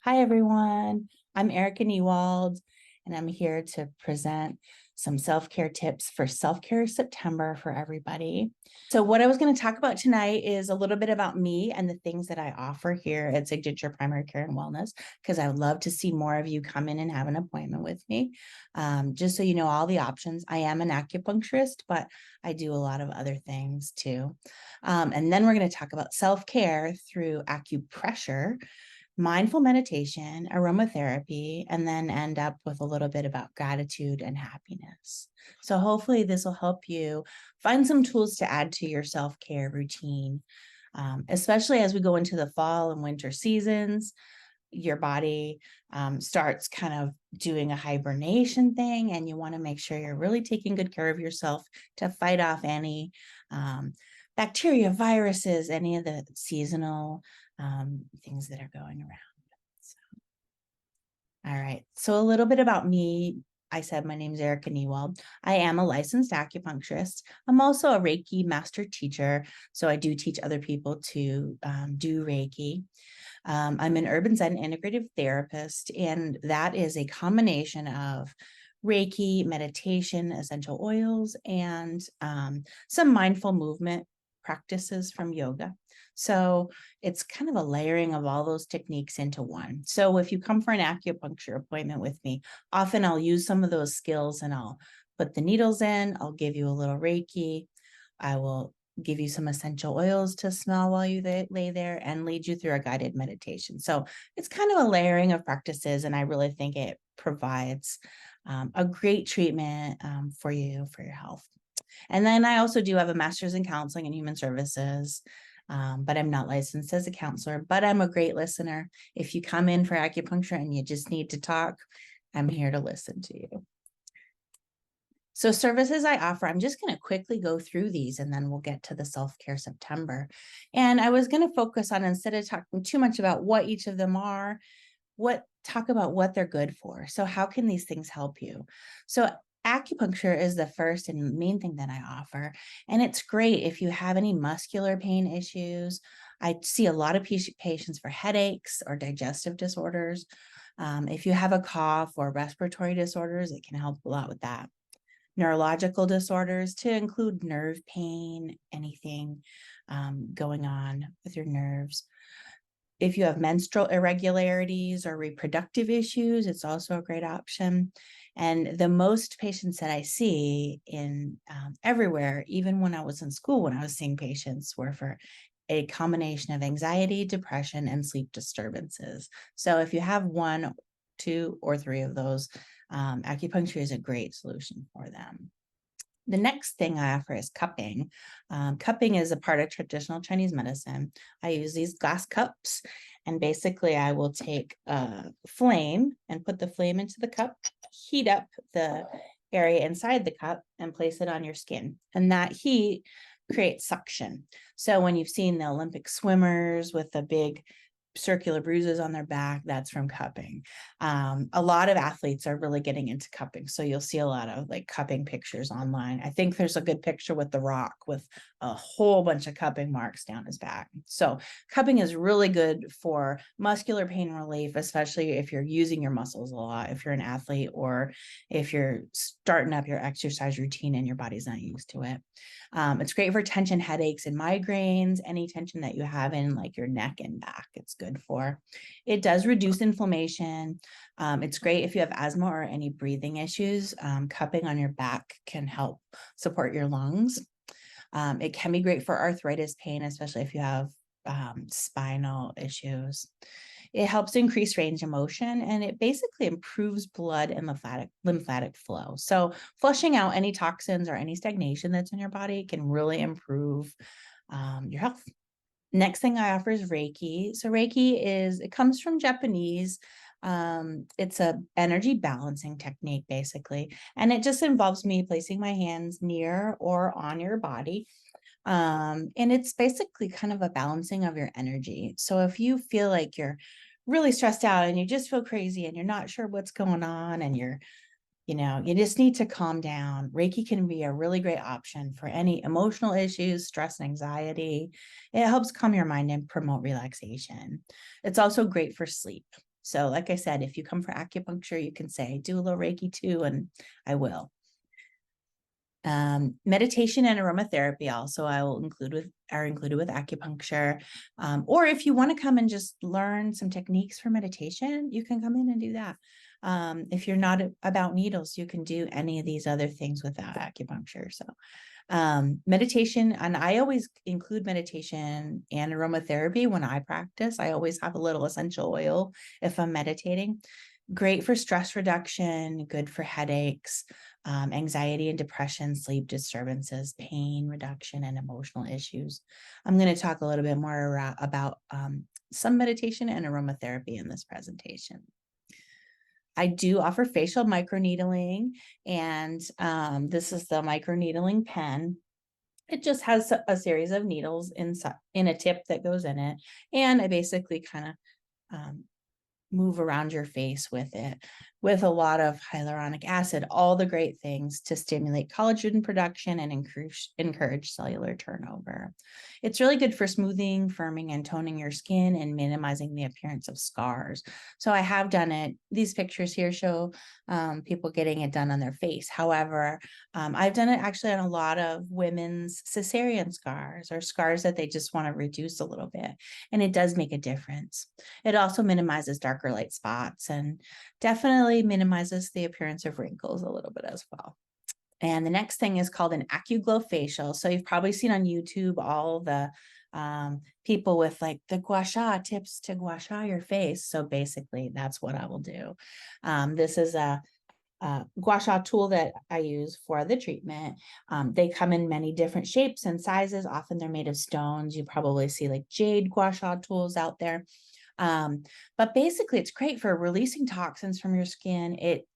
Hi, everyone. I'm Erica Newald, and I'm here to present some self-care tips for Self-Care September for everybody. So what I was going to talk about tonight is a little bit about me and the things that I offer here at Signature Primary Care and Wellness, because I would love to see more of you come in and have an appointment with me. Just so you know all the options. I am an acupuncturist, but I do a lot of other things too. And then we're going to talk about self-care through acupressure, mindful meditation, aromatherapy, and then end up with a little bit about gratitude and happiness. So hopefully this will help you find some tools to add to your self-care routine, especially as we go into the fall and winter seasons. Your body starts kind of doing a hibernation thing, and you want to make sure you're really taking good care of yourself to fight off any bacteria, viruses, any of the seasonal things that are going around. So, all right. So a little bit about me. I said my name's Erica Newald. I am a licensed acupuncturist. I'm also a Reiki master teacher. So I do teach other people to do Reiki. I'm an urban Zen integrative therapist, and that is a combination of Reiki, meditation, essential oils, and some mindful movement practices from yoga. So it's kind of a layering of all those techniques into one. So if you come for an acupuncture appointment with me, often I'll use some of those skills and I'll put the needles in, I'll give you a little Reiki, I will give you some essential oils to smell while you lay there and lead you through a guided meditation. So it's kind of a layering of practices, and I really think it provides a great treatment for you, for your health. And then I also do have a master's in counseling and human services, but I'm not licensed as a counselor, but I'm a great listener. If you come in for acupuncture and you just need to talk, I'm here to listen to you. So services I offer, I'm just going to quickly go through these and then we'll get to the Self-Care September. And I was going to focus on, instead of talking too much about what each of them are, talk about what they're good for. So how can these things help you? So acupuncture is the first and main thing that I offer. And it's great if you have any muscular pain issues. I see a lot of patients for headaches or digestive disorders. If you have a cough or respiratory disorders, it can help a lot with that. Neurological disorders, to include nerve pain, anything going on with your nerves. If you have menstrual irregularities or reproductive issues, it's also a great option. And the most patients that I see in everywhere, even when I was in school, when I was seeing patients, were for a combination of anxiety, depression, and sleep disturbances. So if you have one, two, or three of those, acupuncture is a great solution for them. The next thing I offer is cupping. Cupping is a part of traditional Chinese medicine. I use these glass cups, and basically I will take a flame and put the flame into the cup, heat up the area inside the cup, and place it on your skin. And that heat creates suction. So when you've seen the Olympic swimmers with the big circular bruises on their back, that's from cupping. A lot of athletes are really getting into cupping. So you'll see a lot of like cupping pictures online. I think there's a good picture with The Rock with a whole bunch of cupping marks down his back. So cupping is really good for muscular pain relief, especially if you're using your muscles a lot, if you're an athlete, or if you're starting up your exercise routine and your body's not used to it. It's great for tension headaches and migraines, any tension that you have in like your neck and back, it's good for. It does reduce inflammation. It's great if you have asthma or any breathing issues. Cupping on your back can help support your lungs. It can be great for arthritis pain, especially if you have spinal issues. It helps increase range of motion, and it basically improves blood and lymphatic flow. So flushing out any toxins or any stagnation that's in your body can really improve your health. Next thing I offer is Reiki. So Reiki it comes from Japanese. It's a energy balancing technique, basically. And it just involves me placing my hands near or on your body. And it's basically kind of a balancing of your energy. So if you feel like you're really stressed out and you just feel crazy and you're not sure what's going on and you just need to calm down, Reiki can be a really great option for any emotional issues, stress and anxiety. It helps calm your mind and promote relaxation. It's also great for sleep. So like I said, if you come for acupuncture, you can say, do a little Reiki too, and I will. Meditation and aromatherapy also are included with acupuncture. Or if you want to come and just learn some techniques for meditation, you can come in and do that. If you're not about needles, you can do any of these other things without acupuncture. So meditation, and I always include meditation and aromatherapy when I practice. I always have a little essential oil if I'm meditating. Great for stress reduction, good for headaches, anxiety and depression, sleep disturbances, pain reduction, and emotional issues. I'm going to talk a little bit more about some meditation and aromatherapy in this presentation. I do offer facial microneedling, and this is the microneedling pen. It just has a series of needles in a tip that goes in it, and I basically kind of move around your face with it, with a lot of hyaluronic acid, all the great things to stimulate collagen production and encourage cellular turnover. It's really good for smoothing, firming, and toning your skin and minimizing the appearance of scars. So I have done it. These pictures here show people getting it done on their face. However, I've done it actually on a lot of women's cesarean scars or scars that they just want to reduce a little bit. And it does make a difference. It also minimizes darker light spots and definitely minimizes the appearance of wrinkles a little bit as well. And the next thing is called an AccuGlow facial. So you've probably seen on YouTube all the people with like the gua sha tips to gua sha your face. So basically that's what I will do. This is a gua sha tool that I use for the treatment. They come in many different shapes and sizes. Often they're made of stones. You probably see like jade gua sha tools out there. But basically it's great for releasing toxins from your skin. It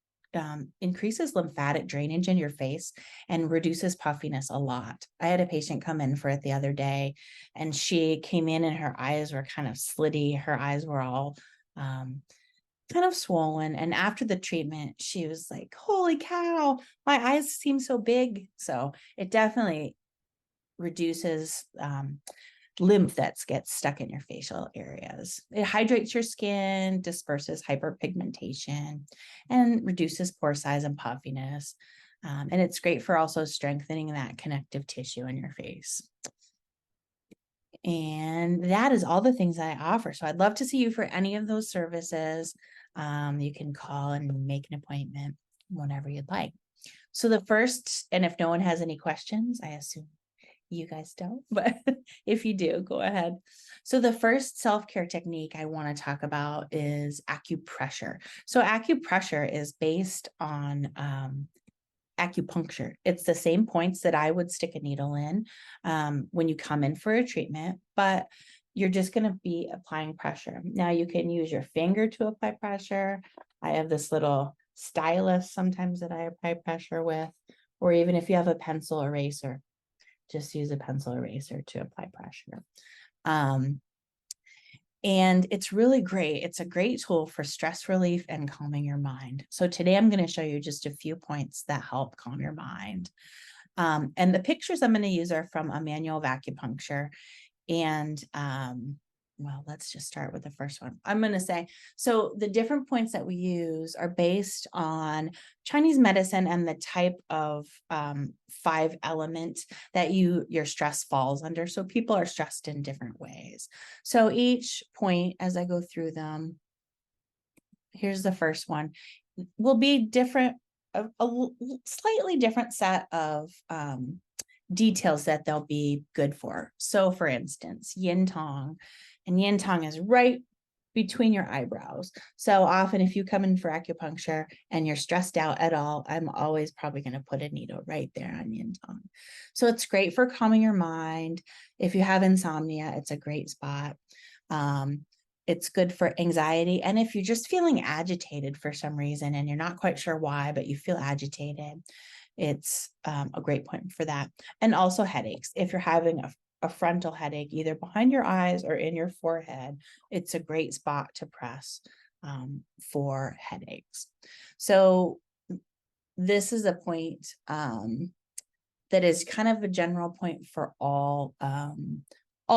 increases lymphatic drainage in your face and reduces puffiness a lot. I had a patient come in for it the other day, and she came in and her eyes were kind of slitty. Her eyes were all kind of swollen. And after the treatment, she was like, holy cow, my eyes seem so big. So it definitely reduces lymph that gets stuck in your facial areas. It hydrates your skin, disperses hyperpigmentation, and reduces pore size and puffiness. And it's great for also strengthening that connective tissue in your face. And that is all the things that I offer. So I'd love to see you for any of those services. You can call and make an appointment whenever you'd like. So the first, and if no one has any questions, I assume you guys don't, but if you do, go ahead. So the first self-care technique I want to talk about is acupressure. So acupressure is based on acupuncture. It's the same points that I would stick a needle in when you come in for a treatment, but you're just going to be applying pressure. Now you can use your finger to apply pressure. I have this little stylus sometimes that I apply pressure with, or even if you have a pencil eraser, just use a pencil eraser to apply pressure. And it's really great. It's a great tool for stress relief and calming your mind. So today I'm going to show you just a few points that help calm your mind. And the pictures I'm going to use are from a manual of acupuncture. And well, let's just start with the first one. I'm going to say, so the different points that we use are based on Chinese medicine and the type of 5 elements that your stress falls under. So people are stressed in different ways. So each point, as I go through them, here's the first one, will be different, a slightly different set of details that they'll be good for. So for instance, yin tong, and yin tong is right between your eyebrows. So often if you come in for acupuncture and you're stressed out at all, I'm always probably going to put a needle right there on yin tong. So it's great for calming your mind. If you have insomnia, it's a great spot. It's good for anxiety. And if you're just feeling agitated for some reason and you're not quite sure why, but you feel agitated, it's a great point for that. And also headaches. If you're having a frontal headache, either behind your eyes or in your forehead, it's a great spot to press for headaches. So this is a point that is kind of a general point for all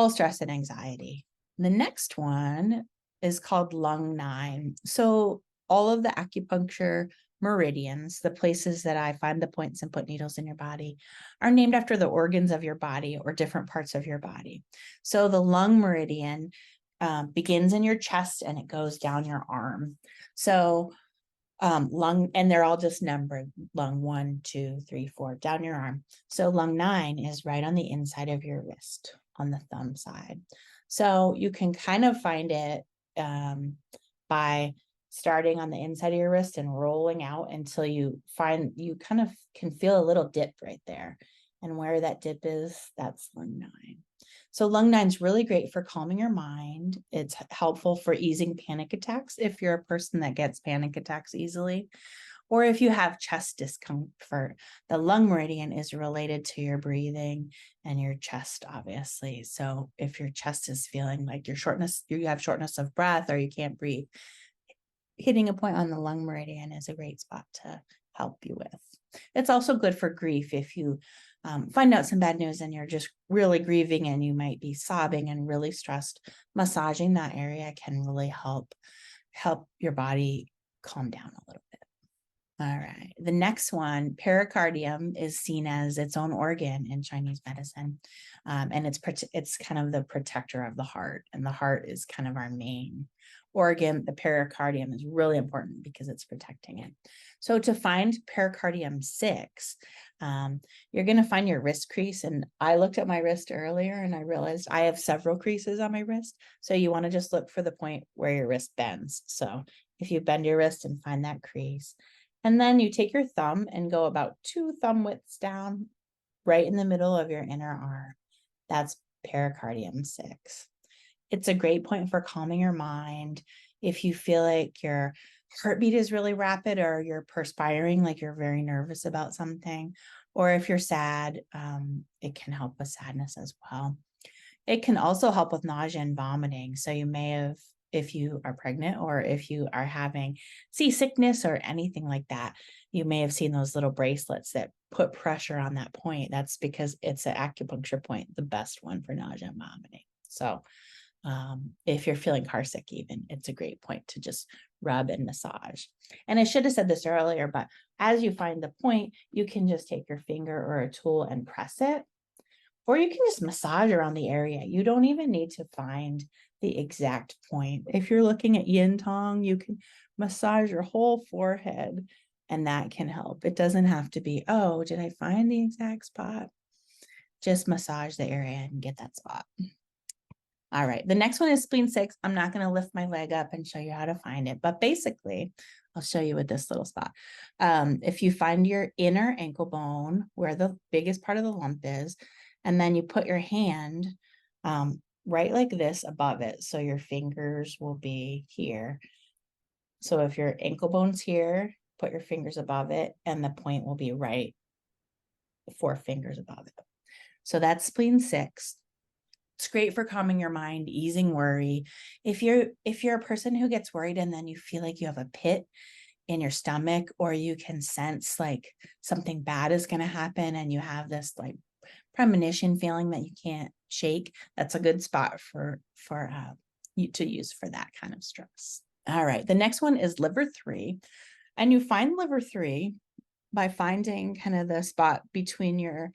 stress and anxiety. The next one is called lung 9. So all of the acupuncture meridians, the places that I find the points and put needles in your body, are named after the organs of your body or different parts of your body. So the lung meridian begins in your chest and it goes down your arm. So lung, and they're all just numbered, lung 1, 2, 3, 4, down your arm. So lung 9 is right on the inside of your wrist, on the thumb side. So you can kind of find it by starting on the inside of your wrist and rolling out until you find, you kind of can feel a little dip right there. And where that dip is, that's lung 9. So lung 9 is really great for calming your mind. It's helpful for easing panic attacks if you're a person that gets panic attacks easily, or if you have chest discomfort. The lung meridian is related to your breathing and your chest, obviously. So if your chest is feeling like you have shortness of breath or you can't breathe, hitting a point on the lung meridian is a great spot to help you with. It's also good for grief. If you find out some bad news and you're just really grieving and you might be sobbing and really stressed, massaging that area can really help your body calm down a little bit. All right. The next one, pericardium, is seen as its own organ in Chinese medicine. And it's kind of the protector of the heart. And the heart is kind of our main organ. The pericardium is really important because it's protecting it. So to find pericardium 6, you're going to find your wrist crease. And I looked at my wrist earlier and I realized I have several creases on my wrist. So you want to just look for the point where your wrist bends. So if you bend your wrist and find that crease, and then you take your thumb and go about 2 thumb widths down, right in the middle of your inner arm. That's pericardium 6. It's a great point for calming your mind. If you feel like your heartbeat is really rapid or you're perspiring, like you're very nervous about something, or if you're sad, it can help with sadness as well. It can also help with nausea and vomiting. So you may have, if you are pregnant or if you are having seasickness or anything like that, you may have seen those little bracelets that put pressure on that point. That's because it's an acupuncture point, the best one for nausea and vomiting. So if you're feeling carsick even, it's a great point to just rub and massage. And I should have said this earlier, but as you find the point, you can just take your finger or a tool and press it. Or you can just massage around the area. You don't even need to find the exact point. If you're looking at yin tong, you can massage your whole forehead and that can help. It doesn't have to be, oh, did I find the exact spot? Just massage the area and get that spot. All right, the next one is spleen 6. I'm not going to lift my leg up and show you how to find it, but basically, I'll show you with this little spot. If you find your inner ankle bone where the biggest part of the lump is, and then you put your hand right like this above it. So your fingers will be here. So if your ankle bone's here, put your fingers above it and the point will be right 4 fingers above it. So that's spleen 6. It's great for calming your mind, easing worry. If you're a person who gets worried and then you feel like you have a pit in your stomach, or you can sense like something bad is going to happen and you have this like premonition feeling that you can't shake, that's a good spot for you to use for that kind of stress. All right, the next one is liver 3, and you find liver 3 by finding kind of the spot between your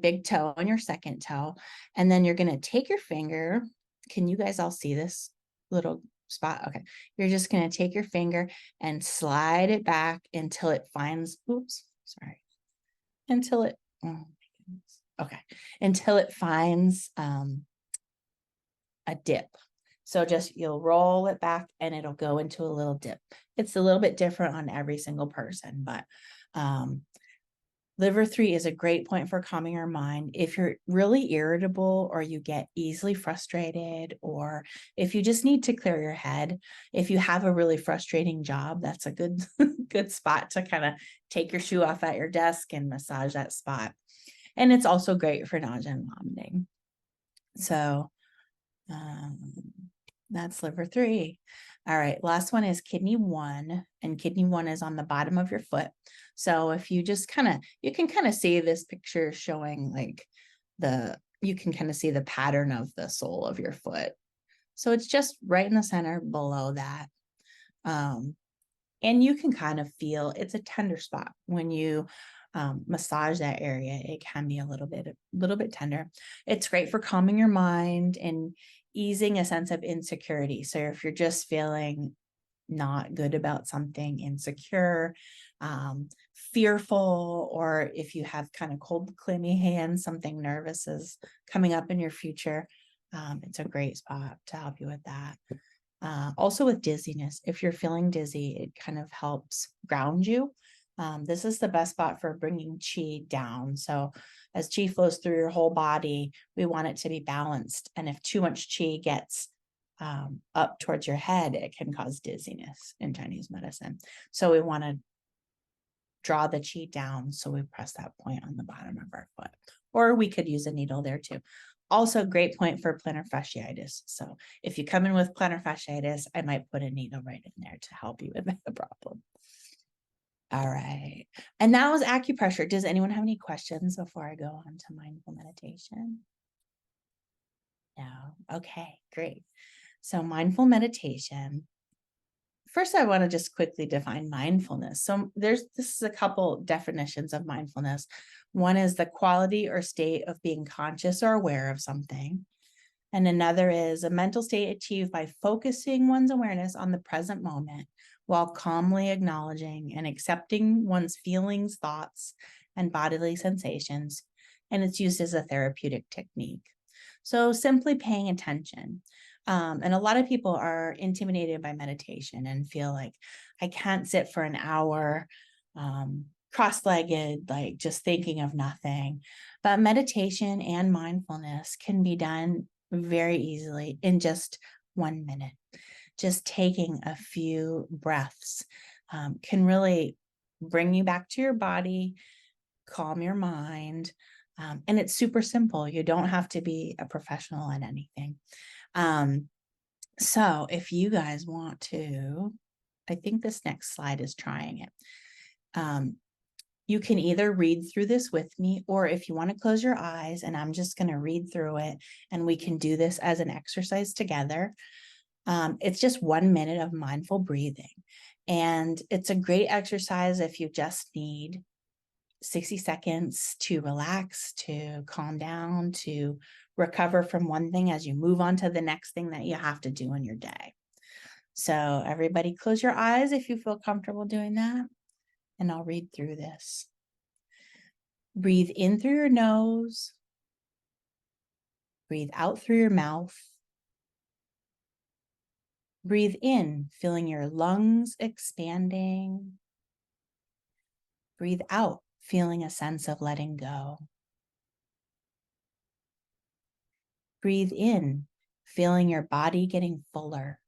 big toe and your second toe, and then you're going to take your finger. Can you guys all see this little spot? Okay, you're just going to take your finger and slide it back until it finds, until it, okay, until it finds a dip. So just you'll roll it back and it'll go into a little dip. It's a little bit different on every single person, but liver 3 is a great point for calming your mind. If you're really irritable or you get easily frustrated, or if you just need to clear your head, if you have a really frustrating job, that's a good good spot to kind of take your shoe off at your desk and massage that spot. And it's also great for nausea and vomiting. So that's liver 3. All right, last one is kidney 1, and kidney 1 is on the bottom of your foot. So if you just you can kind of see this picture showing like you can kind of see the pattern of the sole of your foot. So it's just right in the center below that. And you can kind of feel it's a tender spot when you massage that area. It can be a little bit tender. It's great for calming your mind and easing a sense of insecurity. So if you're just feeling not good about something, insecure, fearful, or if you have kind of cold, clammy hands, something nervous is coming up in your future, it's a great spot to help you with that. Also with dizziness, if you're feeling dizzy, it kind of helps ground you. This is the best spot for bringing chi down. So as chi flows through your whole body, we want it to be balanced. And if too much chi gets up towards your head, it can cause dizziness in Chinese medicine. So we want to draw the chi down. So we press that point on the bottom of our foot, or we could use a needle there too. Also great point for plantar fasciitis. So if you come in with plantar fasciitis, I might put a needle right in there to help you with the problem. All right. And that was acupressure. Does anyone have any questions before I go on to mindful meditation? No. Okay, great. So mindful meditation. First, I want to just quickly define mindfulness. So this is a couple definitions of mindfulness. One is the quality or state of being conscious or aware of something. And another is a mental state achieved by focusing one's awareness on the present moment while calmly acknowledging and accepting one's feelings, thoughts, and bodily sensations. And it's used as a therapeutic technique. So simply paying attention. And a lot of people are intimidated by meditation and feel like I can't sit for an hour cross-legged, like just thinking of nothing. But meditation and mindfulness can be done very easily in just 1 minute. Just taking a few breaths can really bring you back to your body, calm your mind. And it's super simple. You don't have to be a professional in anything. So if you guys want to, I think this next slide is trying it. You can either read through this with me, or if you want to close your eyes and I'm just going to read through it and we can do this as an exercise together. It's just 1 minute of mindful breathing. And it's a great exercise if you just need 60 seconds to relax, to calm down, to recover from one thing as you move on to the next thing that you have to do in your day. So everybody close your eyes if you feel comfortable doing that. And I'll read through this. Breathe in through your nose. Breathe out through your mouth. Breathe in, feeling your lungs expanding. Breathe out, feeling a sense of letting go. Breathe in, feeling your body getting fuller.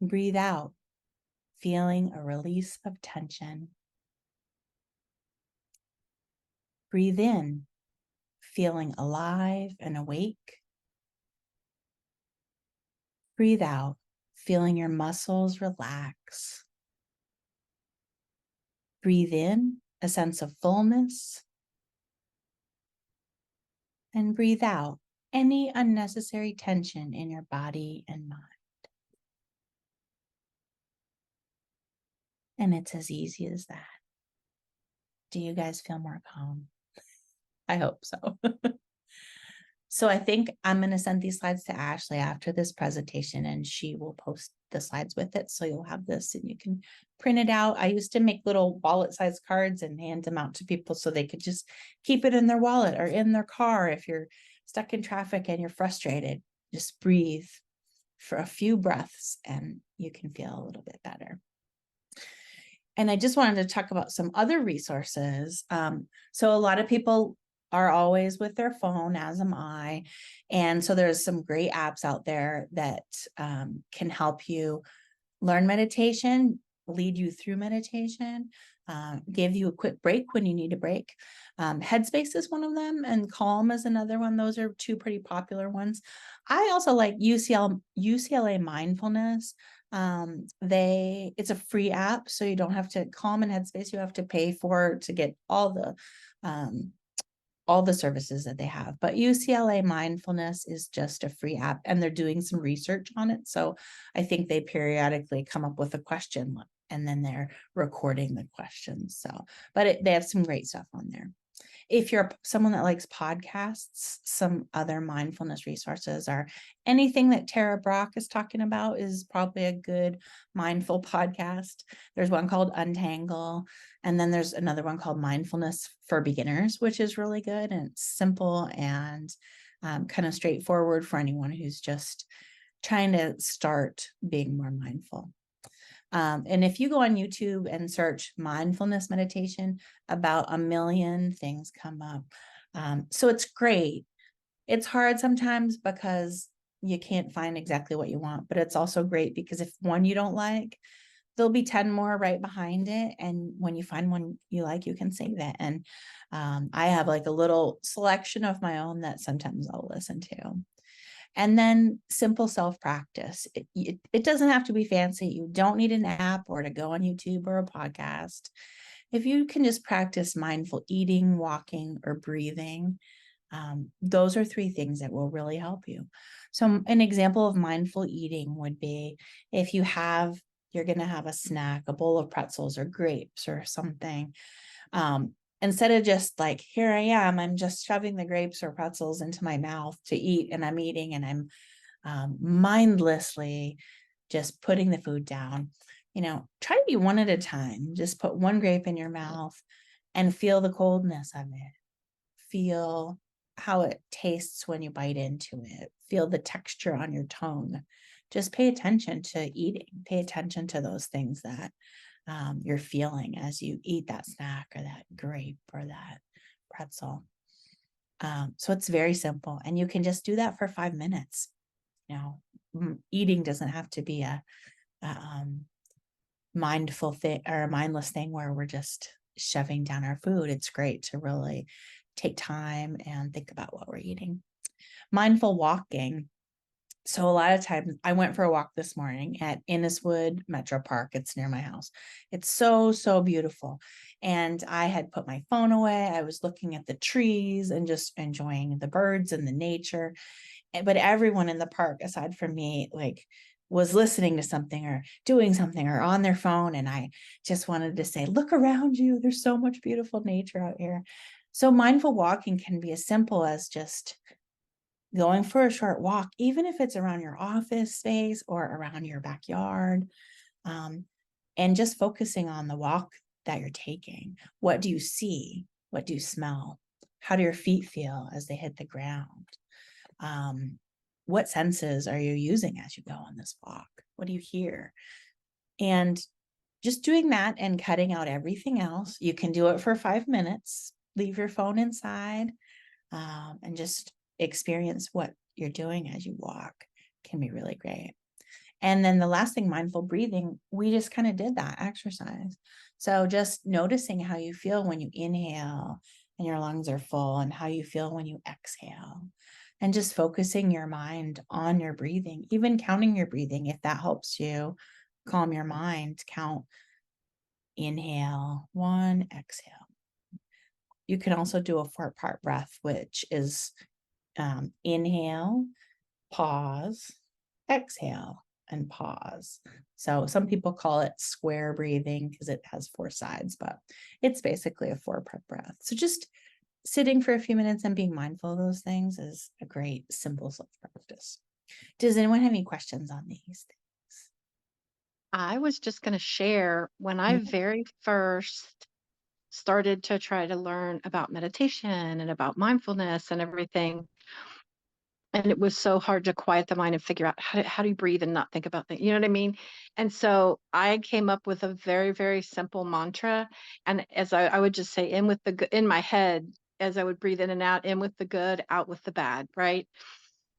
Breathe out, feeling a release of tension. Breathe in, feeling alive and awake. Breathe out, feeling your muscles relax. Breathe in, a sense of fullness. And breathe out any unnecessary tension in your body and mind. And it's as easy as that. Do you guys feel more calm? I hope so. So I think I'm going to send these slides to Ashley after this presentation, and she will post the slides with it. So you'll have this and you can print it out. I used to make little wallet-sized cards and hand them out to people so they could just keep it in their wallet or in their car. If you're stuck in traffic and you're frustrated, just breathe for a few breaths and you can feel a little bit better. And I just wanted to talk about some other resources. So a lot of people are always with their phone, as am I. And so there's some great apps out there that can help you learn meditation, lead you through meditation, give you a quick break when you need a break. Headspace is one of them, and Calm is another one. Those are two pretty popular ones. I also like UCLA Mindfulness. It's a free app, so you don't have to. Calm and Headspace you have to pay for to get all the all the services that they have. But UCLA Mindfulness is just a free app, and they're doing some research on it. So I think they periodically come up with a question and then they're recording the questions. So, but they have some great stuff on there. If you're someone that likes podcasts, some other mindfulness resources are anything that Tara Brach is talking about is probably a good mindful podcast. There's one called Untangle, and then there's another one called Mindfulness for Beginners, which is really good and it's simple and kind of straightforward for anyone who's just trying to start being more mindful. And if you go on YouTube and search mindfulness meditation, about a million things come up. So it's great. It's hard sometimes because you can't find exactly what you want, but it's also great because if one you don't like, there'll be 10 more right behind it. And when you find one you like, you can save it. And I have like a little selection of my own that sometimes I'll listen to. And then simple self-practice. It doesn't have to be fancy. You don't need an app or to go on YouTube or a podcast. If you can just practice mindful eating, walking, or breathing, those are 3 things that will really help you. So an example of mindful eating would be if you're going to have a snack, a bowl of pretzels or grapes or something. Instead of just like, here I am, I'm just shoving the grapes or pretzels into my mouth to eat, and I'm eating and I'm mindlessly just putting the food down. Try to be one at a time. Just put one grape in your mouth and feel the coldness of it. Feel how it tastes when you bite into it. Feel the texture on your tongue. Just pay attention to eating. Pay attention to those things that you're feeling as you eat that snack or that grape or that pretzel. So it's very simple, and you can just do that for 5 minutes. Eating doesn't have to be a mindful thing or a mindless thing where we're just shoving down our food. It's great to really take time and think about what we're eating. Mindful walking. So a lot of times I went for a walk this morning at Inniswood Metro Park. It's near my house. It's so, so beautiful. And I had put my phone away. I was looking at the trees and just enjoying the birds and the nature. But everyone in the park, aside from me, was listening to something or doing something or on their phone. And I just wanted to say, look around you. There's so much beautiful nature out here. So mindful walking can be as simple as just going for a short walk, even if it's around your office space or around your backyard, and just focusing on the walk that you're taking. What do you see? What do you smell? How do your feet feel as they hit the ground? What senses are you using as you go on this walk? What do you hear? And just doing that and cutting out everything else. You can do it for 5 minutes, leave your phone inside, and just experience what you're doing as you walk. Can be really great. And then the last thing, mindful breathing, we just kind of did that exercise. So just noticing how you feel when you inhale and your lungs are full, and how you feel when you exhale, and just focusing your mind on your breathing, even counting your breathing, if that helps you calm your mind. Count, inhale 1, exhale. You can also do a 4-part breath, which is inhale, pause, exhale, and pause. So some people call it square breathing because it has 4 sides, but it's basically a 4-part breath. So just sitting for a few minutes and being mindful of those things is a great, simple self-practice. Does anyone have any questions on these things? I was just going to share when I very first started to try to learn about meditation and about mindfulness and everything. And it was so hard to quiet the mind and figure out how do you breathe and not think about things. You know what I mean? And so I came up with a very, very simple mantra. And as I would just say, in with the good in my head, as I would breathe in and out, in with the good, out with the bad, right?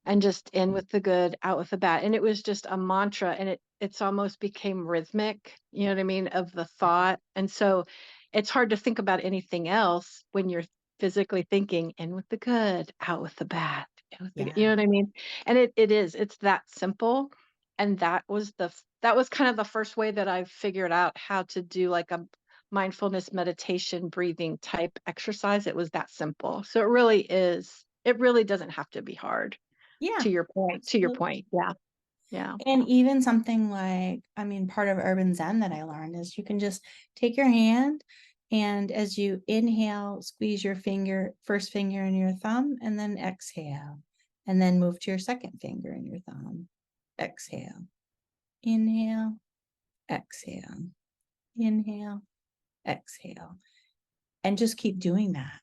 And just in with the good, out with the bad. And it was just a mantra, and it's almost became rhythmic, you know what I mean, of the thought. And so it's hard to think about anything else when you're physically thinking in with the good, out with the bad. Yeah. You know what I mean? And it's that simple. And that was kind of the first way that I figured out how to do like a mindfulness meditation breathing type exercise. It was that simple. So it really doesn't have to be hard, Yeah, to your absolutely. point. Yeah. Yeah. And even something like, I mean, part of urban Zen that I learned is you can just take your hand and as you inhale, squeeze your first finger and your thumb, and then exhale. And then move to your second finger and your thumb. Exhale. Inhale. Exhale. Inhale. Exhale. And just keep doing that.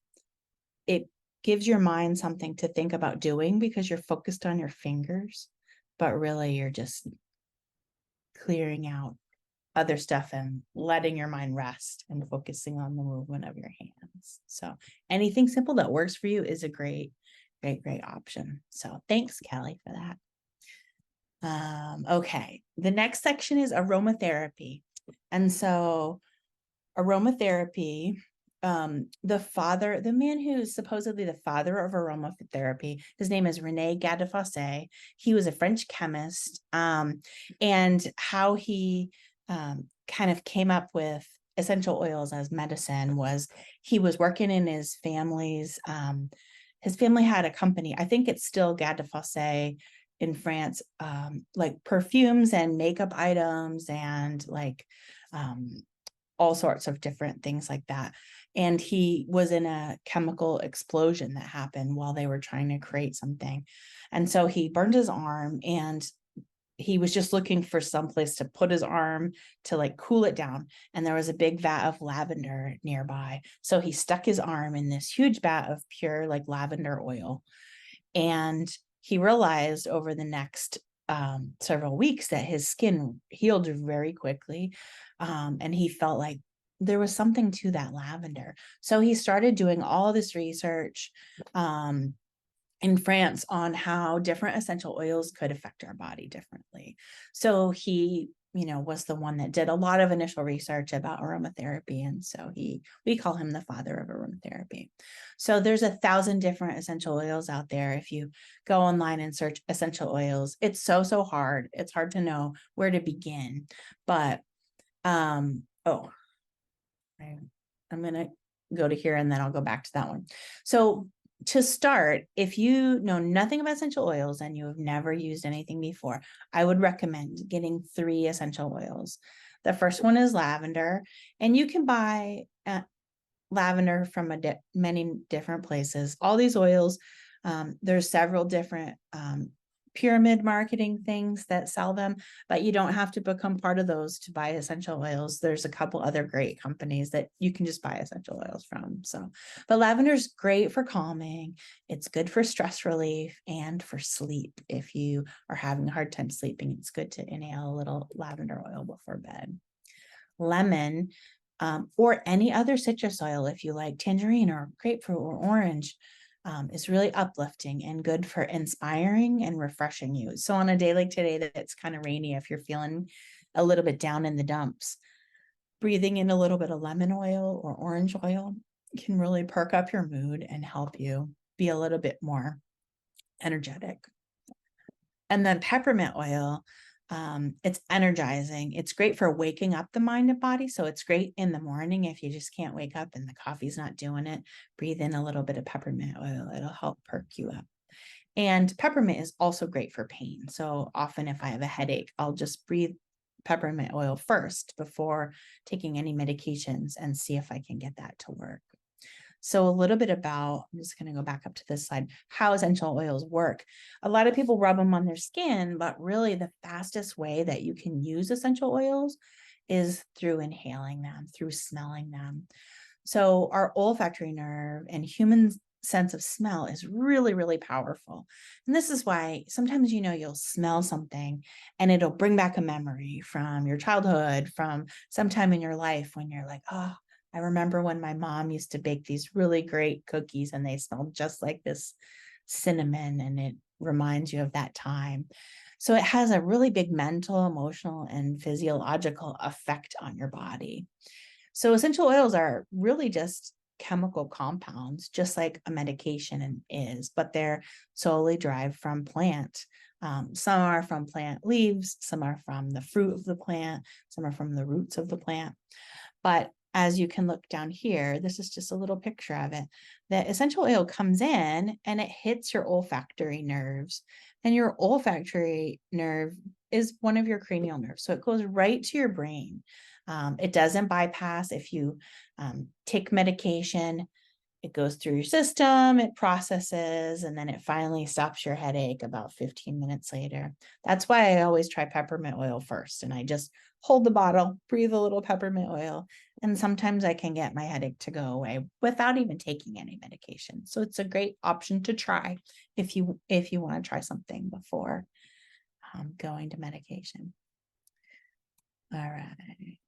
It gives your mind something to think about doing because you're focused on your fingers, but really you're just clearing out other stuff and letting your mind rest and focusing on the movement of your hands. So anything simple that works for you is a great, great, great option. So thanks, Kelly, for that. Okay, the next section is aromatherapy. And so aromatherapy, the man who's supposedly the father of aromatherapy, his name is Rene Gadafosse. He was a French chemist, and how he kind of came up with essential oils as medicine was he was working in his family had a company. I think it's still Gadafosse in France, like perfumes and makeup items and like all sorts of different things like that. And he was in a chemical explosion that happened while they were trying to create something. And so he burned his arm and he was just looking for some place to put his arm to like cool it down. And there was a big vat of lavender nearby. So he stuck his arm in this huge vat of pure like lavender oil. And he realized over the next several weeks that his skin healed very quickly. And he felt like there was something to that lavender. So he started doing all this research in France on how different essential oils could affect our body differently. So he, was the one that did a lot of initial research about aromatherapy. And so we call him the father of aromatherapy. So there's 1,000 different essential oils out there. If you go online and search essential oils, it's so hard. It's hard to know where to begin. But, I'm going to go to here and then I'll go back to that one. So to start, if you know nothing about essential oils and you have never used anything before, I would recommend getting 3 essential oils. The first one is lavender, and you can buy lavender from many different places. All these oils, there's several different pyramid marketing things that sell them, but you don't have to become part of those to buy essential oils. There's a couple other great companies that you can just buy essential oils from. So, but lavender is great for calming. It's good for stress relief and for sleep. If you are having a hard time sleeping, it's good to inhale a little lavender oil before bed. Lemon, or any other citrus oil, if you like tangerine or grapefruit or orange, is really uplifting and good for inspiring and refreshing you. So on a day like today that it's kind of rainy, if you're feeling a little bit down in the dumps, breathing in a little bit of lemon oil or orange oil can really perk up your mood and help you be a little bit more energetic. And then peppermint oil, it's energizing. It's great for waking up the mind and body. So it's great in the morning if you just can't wake up and the coffee's not doing it. Breathe in a little bit of peppermint oil. It'll help perk you up. And peppermint is also great for pain. So often if I have a headache, I'll just breathe peppermint oil first before taking any medications and see if I can get that to work. So a little bit about, I'm just going to go back up to this slide, how essential oils work. A lot of people rub them on their skin, but really the fastest way that you can use essential oils is through inhaling them, through smelling them. So our olfactory nerve and human sense of smell is really, really powerful. And this is why sometimes, you'll smell something and it'll bring back a memory from your childhood, from sometime in your life when you're like, oh, I remember when my mom used to bake these really great cookies and they smelled just like this cinnamon, and it reminds you of that time. So it has a really big mental, emotional, and physiological effect on your body. So essential oils are really just chemical compounds, just like a medication is, but they're solely derived from plant. Some are from plant leaves, some are from the fruit of the plant, some are from the roots of the plant. But as you can look down here, this is just a little picture of it. The essential oil comes in and it hits your olfactory nerves. And your olfactory nerve is one of your cranial nerves. So it goes right to your brain. It doesn't bypass if you take medication. It goes through your system, it processes, and then it finally stops your headache about 15 minutes later. That's why I always try peppermint oil first. And I just hold the bottle, breathe a little peppermint oil, and sometimes I can get my headache to go away without even taking any medication. So it's a great option to try if you want to try something before going to medication. All right.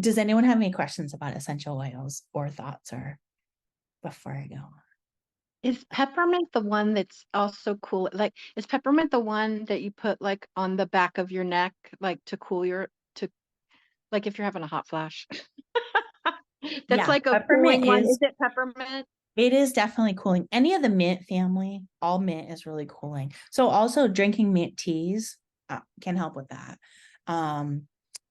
Does anyone have any questions about essential oils or thoughts or before I go? Is peppermint the one that's also cool? Like, is peppermint the one that you put like on the back of your neck, like to cool to like if you're having a hot flash? That's Yeah, like a peppermint cooling one. Is it peppermint? it is definitely cooling. Any of the mint family, all mint is really cooling. So also drinking mint teas can help with that. Um,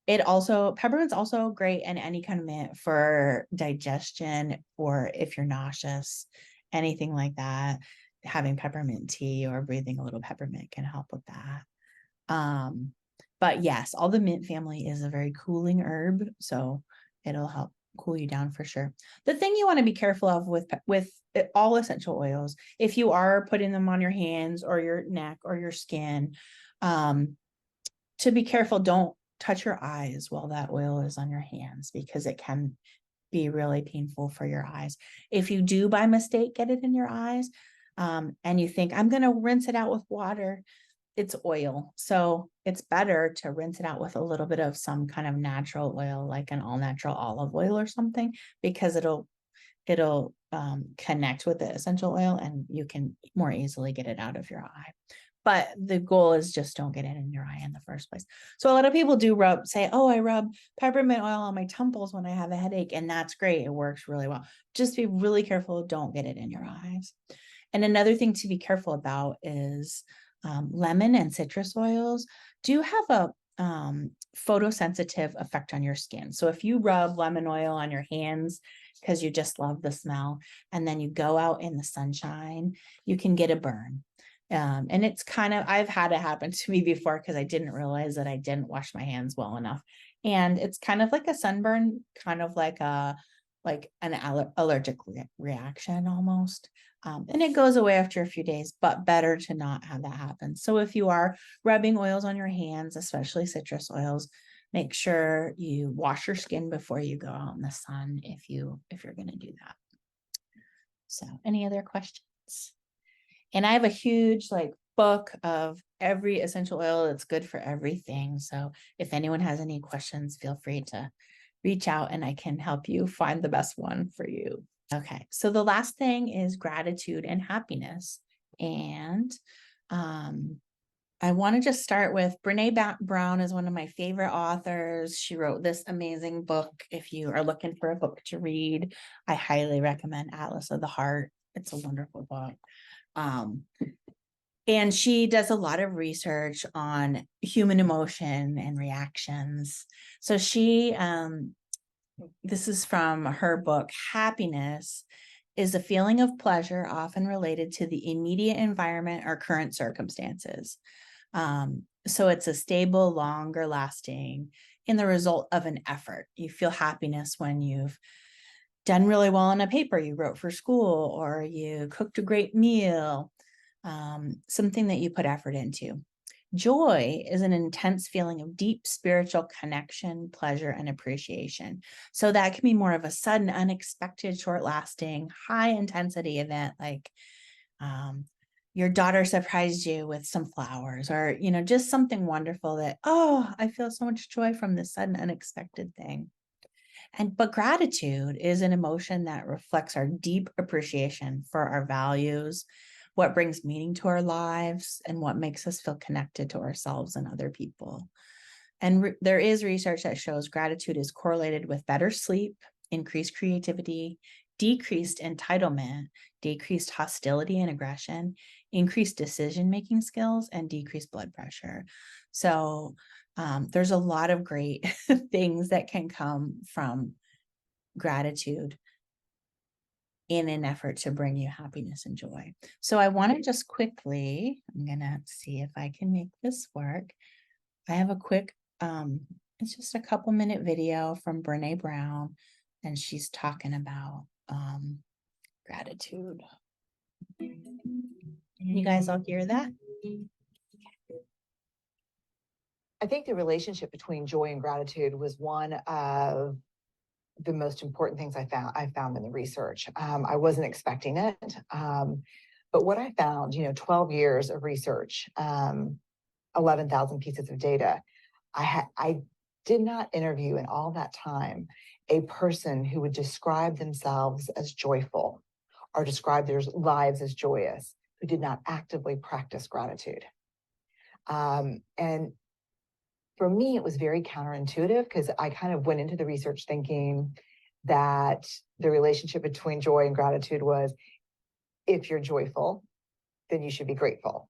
it also peppermint's also great in any kind of mint for digestion or if you're nauseous, anything like that. Having peppermint tea or breathing a little peppermint can help with that. Um, but yes, all the mint family is a very cooling herb, so it'll help cool you down for sure. The thing you want to be careful of with all essential oils, if you are putting them on your hands or your neck or your skin, to be careful, don't touch your eyes while that oil is on your hands because it can be really painful for your eyes. If you do by mistake get it in your eyes, and you think I'm going to rinse it out with water, it's oil. So it's better to rinse it out with a little bit of some kind of natural oil, like an all natural olive oil or something, because it'll connect with the essential oil and you can more easily get it out of your eye. But the goal is just don't get it in your eye in the first place. So a lot of people do say, oh, I rub peppermint oil on my temples when I have a headache. And that's great. It works really well. Just be really careful. Don't get it in your eyes. And another thing to be careful about is lemon and citrus oils do have a photosensitive effect on your skin. So if you rub lemon oil on your hands because you just love the smell, and then you go out in the sunshine, you can get a burn. And it's kind of, I've had it happen to me before because I didn't realize that I didn't wash my hands well enough. And it's kind of like a sunburn, kind of like an allergic reaction almost. And it goes away after a few days, but better to not have that happen. So if you are rubbing oils on your hands, especially citrus oils, make sure you wash your skin before you go out in the sun if you're going to do that. So any other questions? And I have a huge book of every essential oil that's good for everything. So if anyone has any questions, feel free to reach out and I can help you find the best one for you. Okay, so the last thing is gratitude and happiness. And I want to just start with Brene Brown is one of my favorite authors. She wrote this amazing book. If you are looking for a book to read, I highly recommend Atlas of the Heart. It's a wonderful book. And she does a lot of research on human emotion and reactions. So this is from her book, Happiness is a feeling of pleasure often related to the immediate environment or current circumstances. So it's a stable, longer lasting in the result of an effort. You feel happiness when you've done really well on a paper you wrote for school, or you cooked a great meal, something that you put effort into. Joy is an intense feeling of deep spiritual connection, pleasure, and appreciation. So that can be more of a sudden, unexpected, short lasting, high intensity event, like your daughter surprised you with some flowers, or, just something wonderful that, oh, I feel so much joy from this sudden, unexpected thing. But gratitude is an emotion that reflects our deep appreciation for our values, what brings meaning to our lives, and what makes us feel connected to ourselves and other people. And there is research that shows gratitude is correlated with better sleep, increased creativity, decreased entitlement, decreased hostility and aggression, increased decision-making skills, and decreased blood pressure. So there's a lot of great things that can come from gratitude in an effort to bring you happiness and joy. So I want to just quickly, I'm going to see if I can make this work. I have a quick, it's just a couple minute video from Brene Brown, and she's talking about gratitude. You guys all hear that? I think the relationship between joy and gratitude was one of the most important things I found in the research. I wasn't expecting it. But what I found, 12 years of research, 11,000 pieces of data, I did not interview in all that time a person who would describe themselves as joyful or describe their lives as joyous, who did not actively practice gratitude. And for me, it was very counterintuitive because I kind of went into the research thinking that the relationship between joy and gratitude was, if you're joyful, then you should be grateful.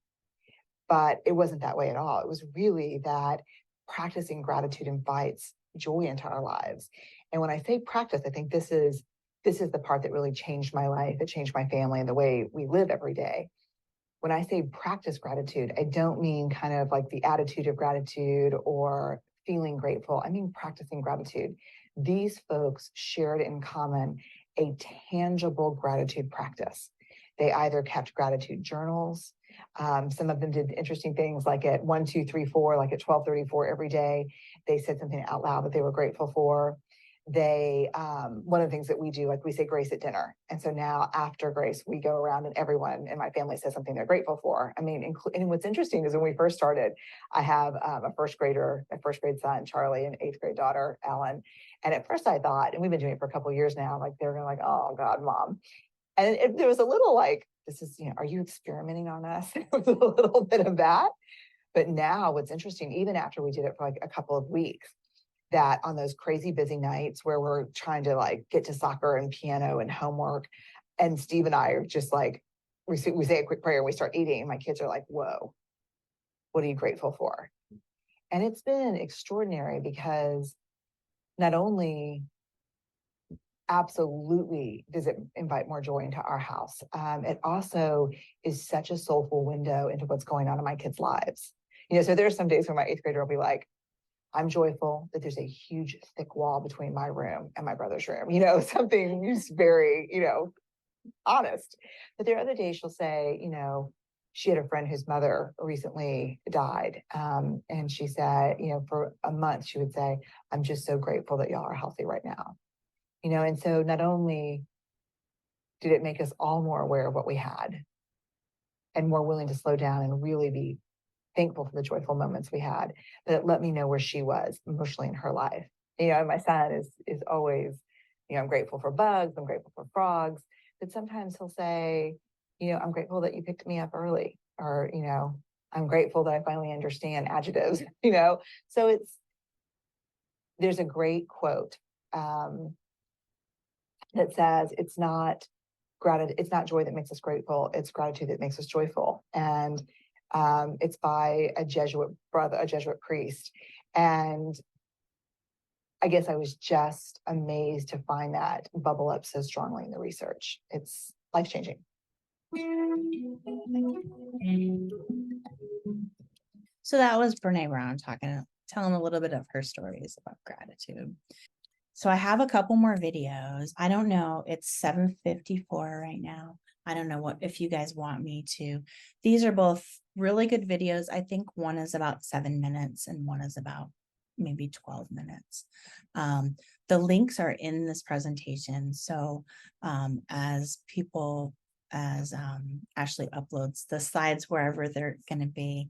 But it wasn't that way at all. It was really that practicing gratitude invites joy into our lives. And when I say practice, I think this is the part that really changed my life. It changed my family and the way we live every day. When I say practice gratitude, I don't mean kind of like the attitude of gratitude or feeling grateful. I mean practicing gratitude. These folks shared in common a tangible gratitude practice. They either kept gratitude journals. Some of them did interesting things like at 1, 2, 3, 4, like at 12:34 every day, they said something out loud that they were grateful for. They, one of the things that we do, like we say grace at dinner. And so now after grace, we go around and everyone in my family says something they're grateful for. I mean, and what's interesting is when we first started, I have a first grade son, Charlie, and 8th grade daughter, Ellen. And at first I thought, and we've been doing it for a couple of years now, like they're like, oh God, Mom. And there was a little like, this is, are you experimenting on us? There was a little bit of that. But now what's interesting, even after we did it for like a couple of weeks, that on those crazy busy nights where we're trying to like get to soccer and piano and homework, and Steve and I are just like, we say a quick prayer and we start eating, and my kids are like, whoa, what are you grateful for? And it's been extraordinary because not only absolutely does it invite more joy into our house, it also is such a soulful window into what's going on in my kids' lives. So there are some days when my 8th grader will be like, I'm joyful that there's a huge thick wall between my room and my brother's room, something just very, honest. But there are other days she'll say, she had a friend whose mother recently died. And she said, for a month, she would say, I'm just so grateful that y'all are healthy right now. And so not only did it make us all more aware of what we had and more willing to slow down and really be thankful for the joyful moments we had, but it let me know where she was emotionally in her life. And my son is always, I'm grateful for bugs, I'm grateful for frogs, but sometimes he'll say, I'm grateful that you picked me up early, or, I'm grateful that I finally understand adjectives, So there's a great quote that says, it's not joy that makes us grateful, it's gratitude that makes us joyful. And it's by a Jesuit priest. And I guess I was just amazed to find that bubble up so strongly in the research. It's life-changing. So that was Brene Brown telling a little bit of her stories about gratitude. So I have a couple more videos. I don't know. It's 7:54 right now. I don't know if you guys want me to. These are both really good videos. I think one is about 7 minutes and one is about maybe 12 minutes. The links are in this presentation. So as Ashley uploads the slides wherever they're going to be,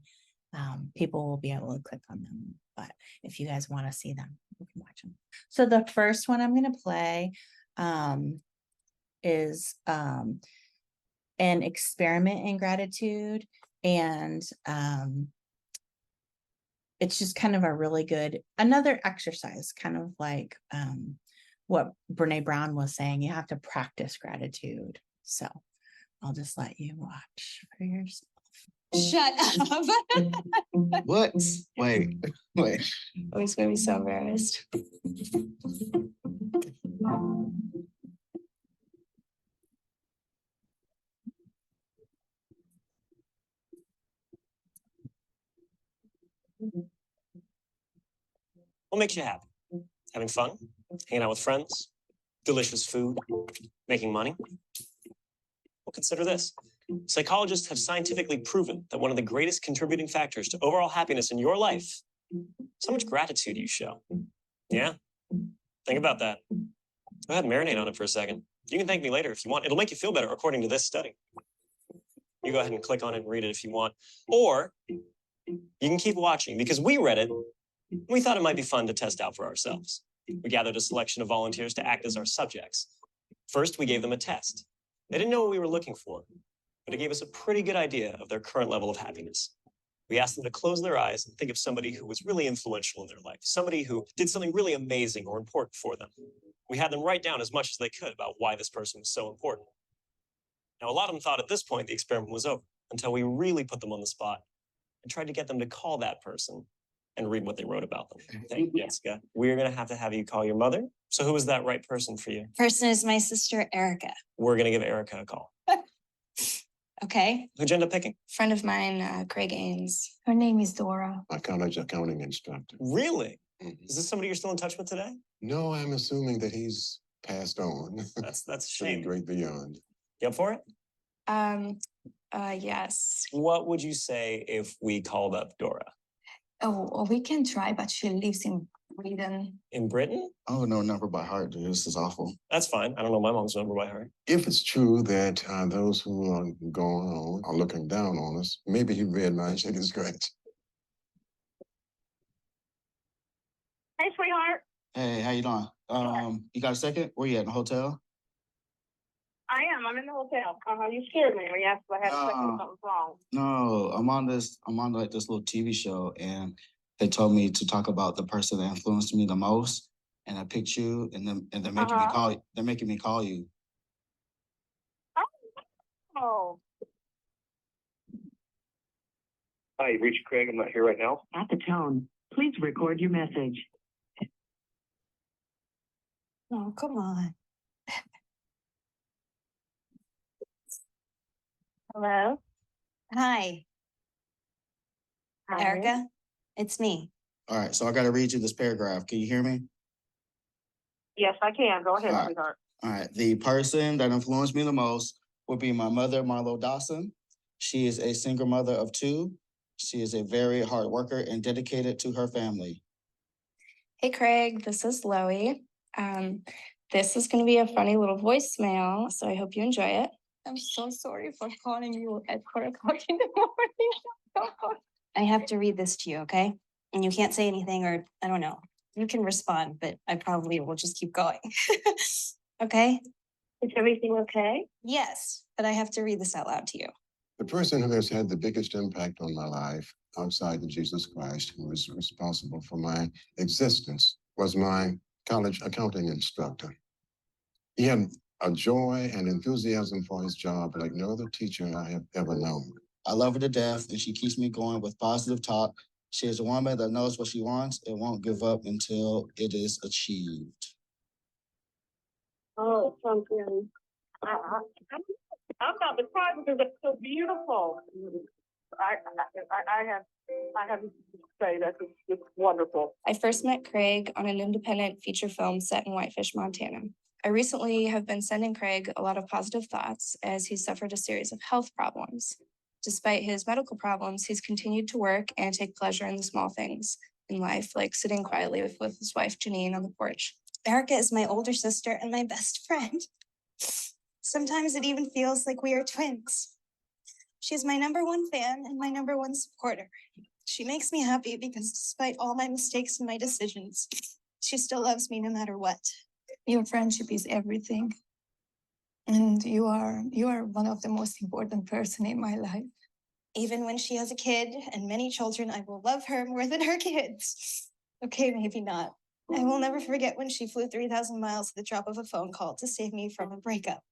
people will be able to click on them. But if you guys want to see them, you can watch them. So the first one I'm going to play is an experiment in gratitude. And it's just kind of a really good, another exercise, kind of like what Brene Brown was saying, you have to practice gratitude. So I'll just let you watch for yourself. Shut up. What? Wait. Oh, he's gonna be so embarrassed. What makes you happy? Having fun? Hanging out with friends? Delicious food? Making money? Well, consider this. Psychologists have scientifically proven that one of the greatest contributing factors to overall happiness in your life is how much gratitude you show. Yeah? Think about that. Go ahead and marinate on it for a second. You can thank me later if you want. It'll make you feel better according to this study. You go ahead and click on it and read it if you want. Or you can keep watching because we read it. We thought it might be fun to test out for ourselves. We gathered a selection of volunteers to act as our subjects. First, we gave them a test. They didn't know what we were looking for, but it gave us a pretty good idea of their current level of happiness. We asked them to close their eyes and think of somebody who was really influential in their life, somebody who did something really amazing or important for them. We had them write down as much as they could about why this person was so important. Now, a lot of them thought at this point the experiment was over until we really put them on the spot and tried to get them to call that person and read what they wrote about them. Thank you, Jessica. We're going to have you call your mother. So who is that right person for you? Person is my sister, Erica. We're going to give Erica a call. Okay. Who'd you end up picking? Friend of mine, Craig Ains. Her name is Dora. My college accounting instructor. Really? Mhm. Is this somebody you're still in touch with today? No, I'm assuming that he's passed on That's a to the shame. great beyond. You up for it? Yes. What would you say if we called up Dora? Oh, we can try, but she lives in Sweden. In Britain? Oh, no, number by heart, dude. This is awful. That's fine. I don't know my mom's number by heart. If it's true that those who are going on are looking down on us, maybe he read my chicken scratch. Hey, sweetheart. Hey, how you doing? You got a second? Where you at, in the hotel? I am. I'm in the hotel. You scared me when you asked if I had a second No. something's wrong. No, I'm on like this little TV show, and they told me to talk about the person that influenced me the most, and I picked you, and they're making me call you. They're making me call you. Oh, Hi, you've reached Craig. I'm not here right now. At the tone, please record your message. Oh, come on. hello. Hi, Hi. Erica. It's me. All right, so I got to read you this paragraph. Can you hear me? Yes, I can. Go ahead, All right. sweetheart. All right. The person that influenced me the most would be my mother, Marlo Dawson. She is a single mother of 2. She is a very hard worker and dedicated to her family. Hey, Craig. This is Loie. This is going to be a funny little voicemail, so I hope you enjoy it. I'm so sorry for calling you at 4 o'clock in the morning. I have to read this to you, okay? And you can't say anything, or I don't know. You can respond, but I probably will just keep going. Okay? Is everything okay? Yes, but I have to read this out loud to you. The person who has had the biggest impact on my life outside of Jesus Christ, who was responsible for my existence, was my college accounting instructor. He had a joy and enthusiasm for his job like no other teacher I have ever known. I love her to death, and she keeps me going with positive talk. She is a woman that knows what she wants and won't give up until it is achieved. Oh, something. I'm not surprised because it's so beautiful. I have to say that it's wonderful. I first met Craig on an independent feature film set in Whitefish, Montana. I recently have been sending Craig a lot of positive thoughts as he suffered a series of health problems. Despite his medical problems, he's continued to work and take pleasure in the small things in life, like sitting quietly with his wife, Janine, on the porch. Erica is my older sister and my best friend. Sometimes it even feels like we are twins. She's my #1 fan and my #1 supporter. She makes me happy because despite all my mistakes and my decisions, she still loves me no matter what. Your friendship is everything. And you are one of the most important person in my life. Even when she has a kid and many children, I will love her more than her kids. Okay, maybe not. I will never forget when she flew 3,000 miles at the drop of a phone call to save me from a breakup.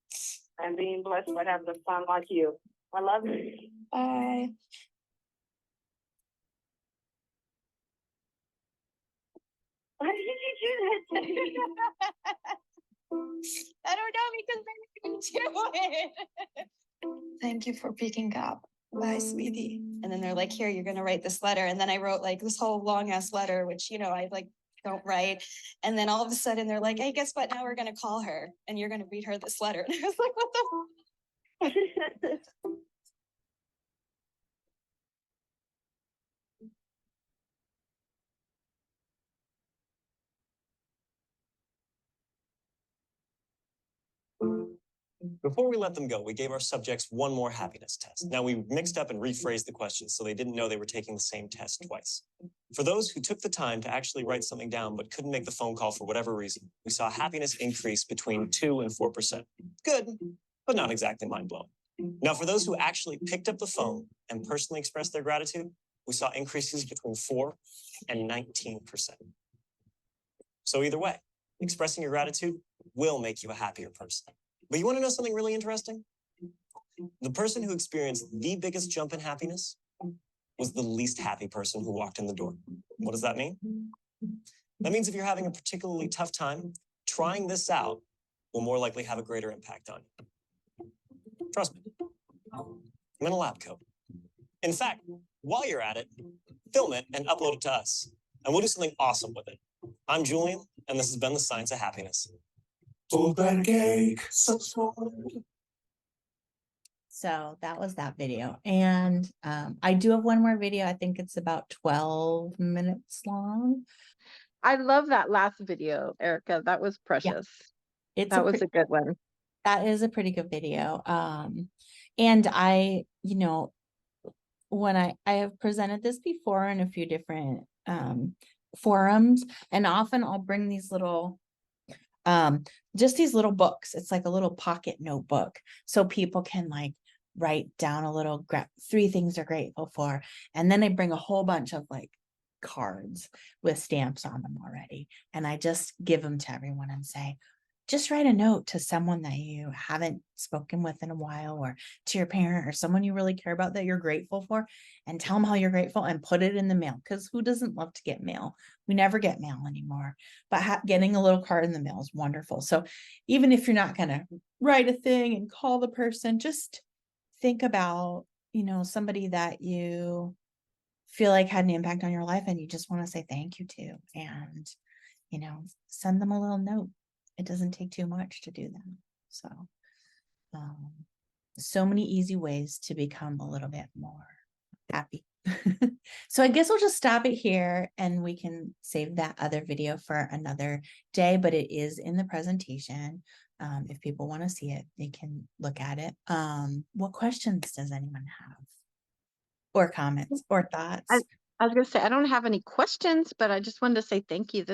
And being blessed by having a son like you. I love you. Bye. Why did you do that to me? I don't know because they didn't do it. Thank you for picking up. Bye, sweetie. And then they're like, here, you're gonna write this letter. And then I wrote like this whole long ass letter, which, I like don't write. And then all of a sudden they're like, hey, guess what? Now we're going to call her and you're going to read her this letter. And I was like, what the? Before we let them go, we gave our subjects one more happiness test. Now, we mixed up and rephrased the questions so they didn't know they were taking the same test twice. For those who took the time to actually write something down but couldn't make the phone call for whatever reason, we saw happiness increase between 2 and 4%. Good, but not exactly mind-blowing. Now, for those who actually picked up the phone and personally expressed their gratitude, we saw increases between 4 and 19%. So either way, expressing your gratitude will make you a happier person. But you want to know something really interesting? The person who experienced the biggest jump in happiness was the least happy person who walked in the door. What does that mean? That means if you're having a particularly tough time, trying this out will more likely have a greater impact on you. Trust me, I'm in a lab coat. In fact, while you're at it, film it and upload it to us, and we'll do something awesome with it. I'm Julian, and this has been The Science of Happiness. So that was that video. And I do have one more video. I think it's about 12 minutes long. I love that last video, Erica. That was precious. That was a good one. That is a pretty good video. And I, when I have presented this before in a few different forums, and often I'll bring these little just these little books. It's like a little pocket notebook, so people can like write down a little 3 things they're grateful for, and then I bring a whole bunch of like cards with stamps on them already, and I just give them to everyone and say, just write a note to someone that you haven't spoken with in a while, or to your parent or someone you really care about that you're grateful for, and tell them how you're grateful and put it in the mail, because who doesn't love to get mail? We never get mail anymore, but getting a little card in the mail is wonderful. So even if you're not going to write a thing and call the person, just think about, somebody that you feel like had an impact on your life and you just want to say thank you to, and, send them a little note. It doesn't take too much to do that. So many easy ways to become a little bit more happy. So I guess we'll just stop it here and we can save that other video for another day, but it is in the presentation. If people want to see it, they can look at it. What questions does anyone have? Or comments or thoughts? I was going to say, I don't have any questions, but I just wanted to say thank you.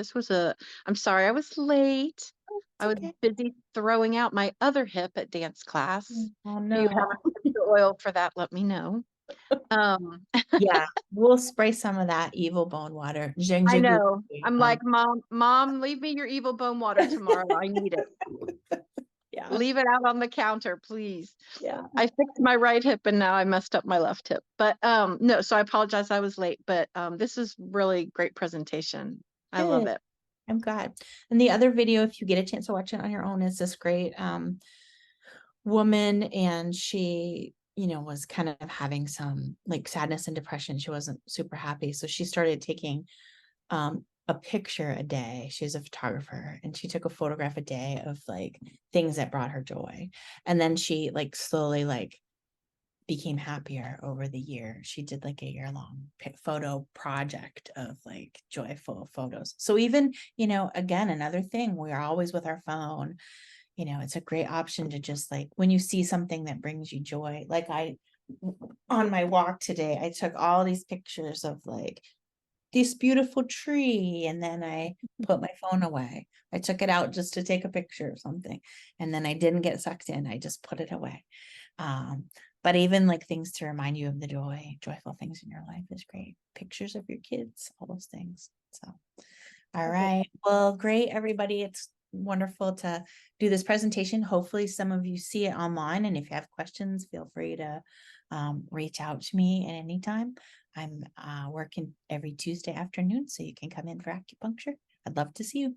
I'm sorry I was late. I was busy throwing out my other hip at dance class. Oh, no. If you have the oil for that, let me know. Yeah, we'll spray some of that evil bone water. I know. I'm like, mom, leave me your evil bone water tomorrow. I need it. Yeah. Leave it out on the counter, please. Yeah. I fixed my right hip and now I messed up my left hip. But no, so I apologize I was late, but this is really great presentation. I love it. I'm glad. And the other video, if you get a chance to watch it on your own, is this great woman, and she was kind of having some like sadness and depression. She wasn't super happy, so she started taking a picture a day. She's a photographer, and she took a photograph a day of like things that brought her joy, and then she like slowly like became happier over the year. She did like a year-long photo project of like joyful photos. So even, again, another thing, we are always with our phone. It's a great option to just like, when you see something that brings you joy, like on my walk today, I took all these pictures of like this beautiful tree, and then I put my phone away. I took it out just to take a picture of something, and then I didn't get sucked in. I just put it away. But even like things to remind you of the joyful things in your life is great. Pictures of your kids, all those things. So, all right. Well, great, everybody. It's wonderful to do this presentation. Hopefully some of you see it online, and if you have questions, feel free to reach out to me at any time. I'm working every Tuesday afternoon, so you can come in for acupuncture. I'd love to see you.